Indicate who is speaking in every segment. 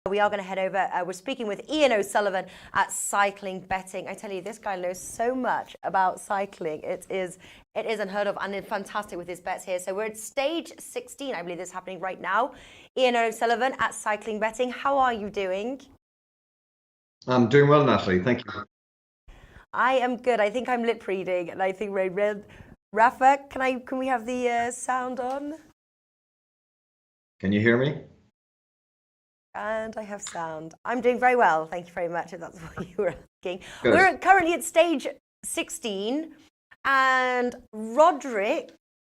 Speaker 1: We are going to head over. We're speaking with Ian O'Sullivan at Cycling Betting. I tell you, this guy knows so much about cycling. It is unheard of, and fantastic with his bets here. So we're at stage 16. I believe this is happening right now. Ian O'Sullivan at Cycling Betting. How are you doing?
Speaker 2: I'm doing well, Natalie. Thank you.
Speaker 1: I am good. I think I'm lip reading, and I think we're red. Rafa, can we have the sound on?
Speaker 2: Can you hear me?
Speaker 1: And I have sound. I'm doing very well. Thank you very much, if that's what you were asking.
Speaker 2: Good.
Speaker 1: We're currently at stage 16, and Roderick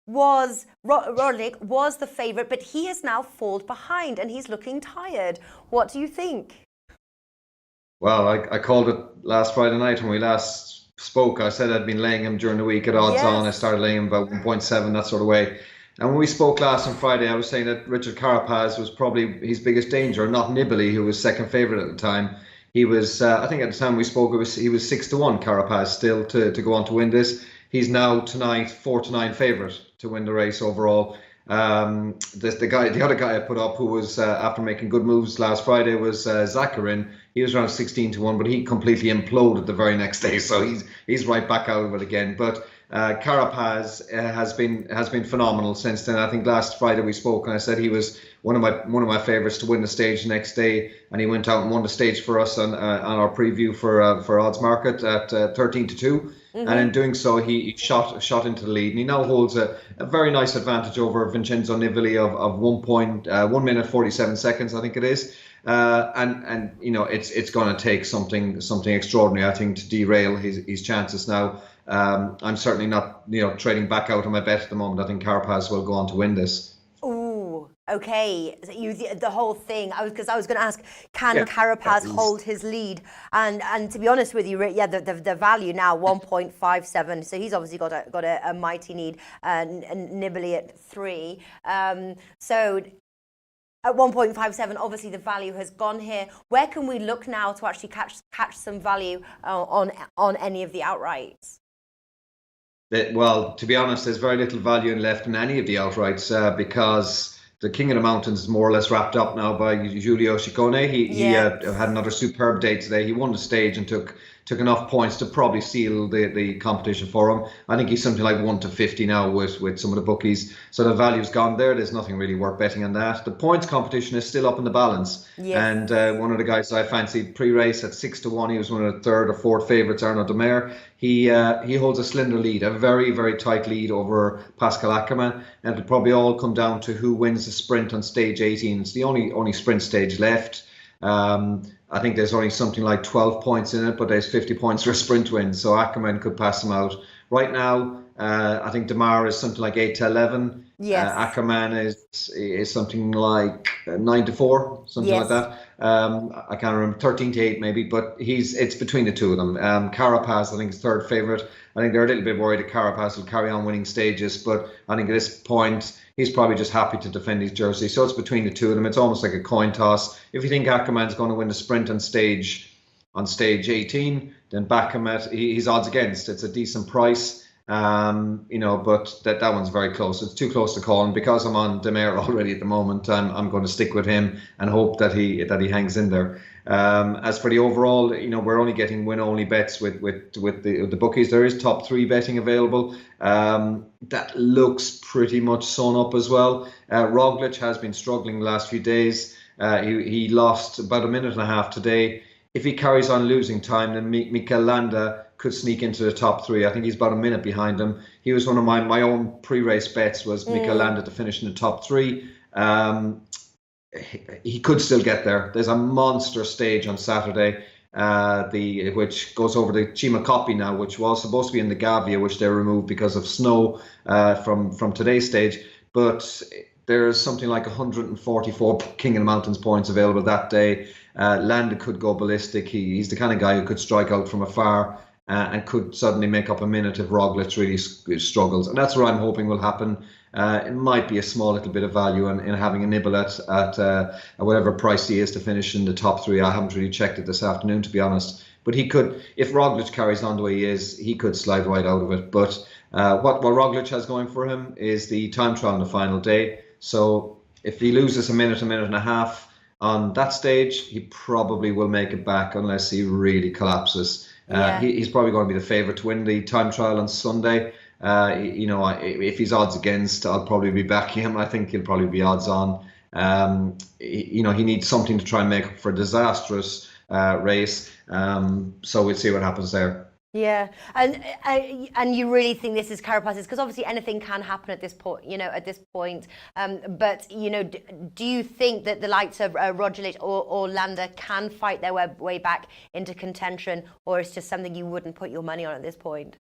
Speaker 1: was the favourite, but he has now fallen behind, and he's looking tired. What do you think?
Speaker 2: Well, I called it last Friday night when we last spoke. I said I'd been laying him during the week at odds on. I started laying him about 1.7, that sort of way. And when we spoke last on Friday, I was saying that Richard Carapaz was probably his biggest danger, not Nibali, who was second favourite at the time. He was, I think at the time we spoke, he was 6-1, Carapaz, still to go on to win this. He's now tonight 4-9 favourite to win the race overall. The other guy I put up, who was after making good moves last Friday, was Zakarin. He was around 16-1, but he completely imploded the very next day, so he's right back out of it again. But Carapaz has been phenomenal since then. I think last Friday we spoke, and I said he was one of my favourites to win the stage the next day, and he went out and won the stage for us on our preview for Odds Market at 13-2. And in doing so, he shot into the lead, and he now holds a very nice advantage over Vincenzo Nibali of 1 minute 47 seconds, I think it is. And you know, it's going to take something extraordinary, I think, to derail his chances now. I'm certainly not trading back out on my bet at the moment. I think Carapaz will go on to win this.
Speaker 1: Ooh, okay. So the whole thing. I was going to ask, can Carapaz hold his lead? And to be honest with you, the value now 1.57. So he's obviously got a mighty lead. Nibali at 3. So at 1.57, obviously the value has gone here. Where can we look now to actually catch some value on any of the outrights?
Speaker 2: Well, to be honest, there's very little value left in any of the outrights because the King of the Mountains is more or less wrapped up now by Giulio Ciccone. He had another superb day today. He won the stage and took enough points to probably seal the competition for him. I think he's something like 1-50 now with some of the bookies. So the value's gone there. There's nothing really worth betting on that. The points competition is still up in the balance. Yes. And one of the guys I fancied pre-race at 6-1, he was one of the third or fourth favourites, Arnaud Demer. He holds a slender lead, a very, very tight lead over Pascal Ackermann. And it'll probably all come down to who wins the sprint on stage 18. It's the only sprint stage left. I think there's only something like 12 points in it, but there's 50 points for a sprint win, so Ackermann could pass him out. Right now, I think Demar is something like 8-11. Yes. Ackermann is something like 9-4, something like that. I can't remember, 13-8 maybe, but it's between the two of them. Carapaz, I think, is third favourite. I think they're a little bit worried that Carapaz will carry on winning stages, but I think at this point, he's probably just happy to defend his jersey. So it's between the two of them. It's almost like a coin toss. If you think Ackermann's going to win the sprint on stage 18, then back him at he's odds against. It's a decent price, but that one's very close. It's too close to call, and because I'm on Demer already at the moment, I'm going to stick with him and hope that he hangs in there. As for the overall, we're only getting win-only bets with the bookies. There is top 3 betting available. That looks pretty much sewn up as well. Roglic has been struggling the last few days. He lost about a minute and a half today. If he carries on losing time, then Mikel Landa could sneak into the top 3. I think he's about a minute behind him. He was one of my own pre-race bets, was Mikel Landa to finish in the top 3. He could still get there. There's a monster stage on Saturday, which goes over the Cima Coppi now, which was supposed to be in the Gavia, which they removed because of snow from today's stage. But there's something like 144 King of the Mountains points available that day. Landa could go ballistic. He's the kind of guy who could strike out from afar and could suddenly make up a minute if Roglic really struggles. And that's what I'm hoping will happen. It might be a small little bit of value in having a nibble at whatever price he is to finish in the top 3. I haven't really checked it this afternoon, to be honest. But he could, if Roglic carries on the way he is, he could slide right out of it. But what Roglic has going for him is the time trial on the final day. So if he loses a minute and a half, on that stage, he probably will make it back unless he really collapses. He's probably going to be the favourite to win the time trial on Sunday. If he's odds against, I'll probably be backing him. I think he'll probably be odds on. He needs something to try and make up for a disastrous race. So we'll see what happens there.
Speaker 1: Yeah, and you really think this is Carapaz's, because obviously anything can happen at this point, but do you think that the likes of Roglic or Landa can fight their way back into contention, or it's just something you wouldn't put your money on at this point?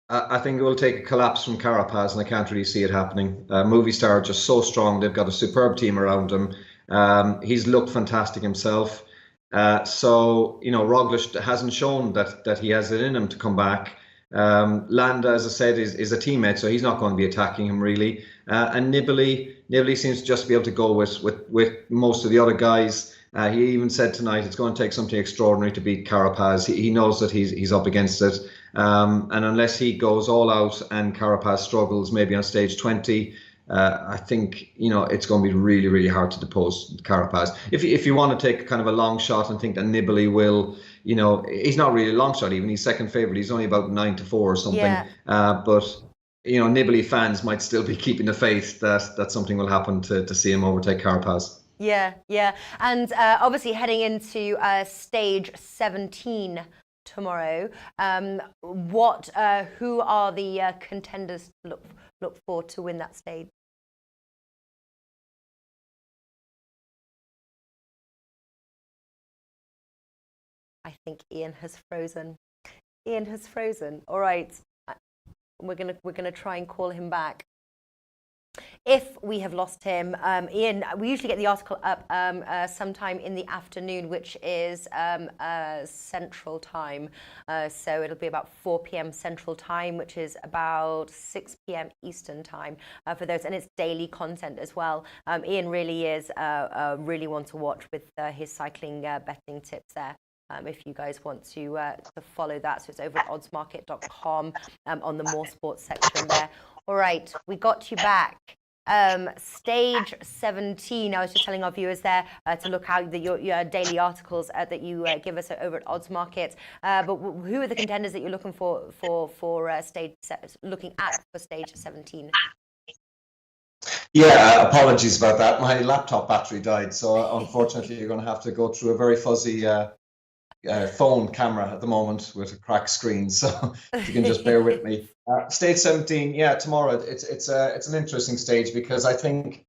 Speaker 2: I think it will take a collapse from Carapaz, and I can't really see it happening. Movistar are just so strong. They've got a superb team around him. He's looked fantastic himself. Roglic hasn't shown that he has it in him to come back. Landa, as I said, is a teammate, so he's not going to be attacking him really. And Nibali seems to just be able to go with most of the other guys. He even said tonight it's going to take something extraordinary to beat Carapaz. He knows that he's up against it. And unless he goes all out and Carapaz struggles maybe on stage 20, I think it's going to be really, really hard to depose Carapaz. If you want to take kind of a long shot and think that Nibali will, he's not really a long shot even. He's second favourite. He's only about 9-4 or something. Yeah. But Nibali fans might still be keeping the faith that something will happen to see him overtake Carapaz.
Speaker 1: Yeah, and obviously heading into stage 17 tomorrow. Who are the contenders to look for to win that stage? I think Ian has frozen. All right, we're gonna try and call him back. If we have lost him, Ian, we usually get the article up sometime in the afternoon, which is Central Time. So it'll be about 4 p.m. Central Time, which is about 6 p.m. Eastern Time for those. And it's daily content as well. Ian really is really one to watch with his cycling betting tips there. If you guys want to follow that. So it's over at oddsmarket.com on the more sports section there. All right, we got you back. Stage 17, I was just telling our viewers there to look out your daily articles that you give us over at Odds Market. But who are the contenders that you're looking for stage 17?
Speaker 2: Yeah, apologies about that. My laptop battery died, so unfortunately you're going to have to go through a very fuzzy phone camera at the moment with a cracked screen, so if you can just bear with me. Stage 17, tomorrow it's an interesting stage, because I think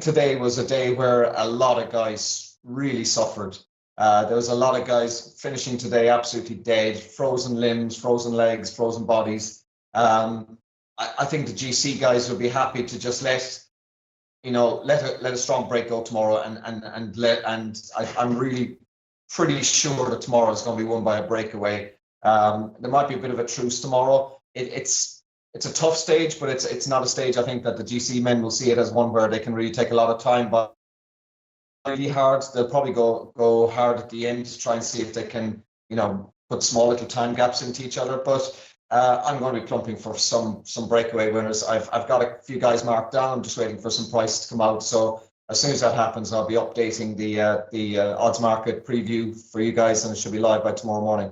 Speaker 2: today was a day where a lot of guys really suffered. There was a lot of guys finishing today absolutely dead, frozen limbs, frozen legs, frozen bodies. I think the GC guys will be happy to just let a strong break go tomorrow, and I'm really pretty sure that tomorrow is going to be won by a breakaway. There might be a bit of a truce tomorrow. It's a tough stage, but it's not a stage I think that the GC men will see it as one where they can really take a lot of time, but really hard. They'll probably go hard at the end to try and see if they can put small little time gaps into each other. But I'm going to be plumping for some breakaway winners. I've got a few guys marked down. I'm just waiting for some prices to come out. So as soon as that happens, I'll be updating the odds market preview for you guys, and it should be live by tomorrow morning.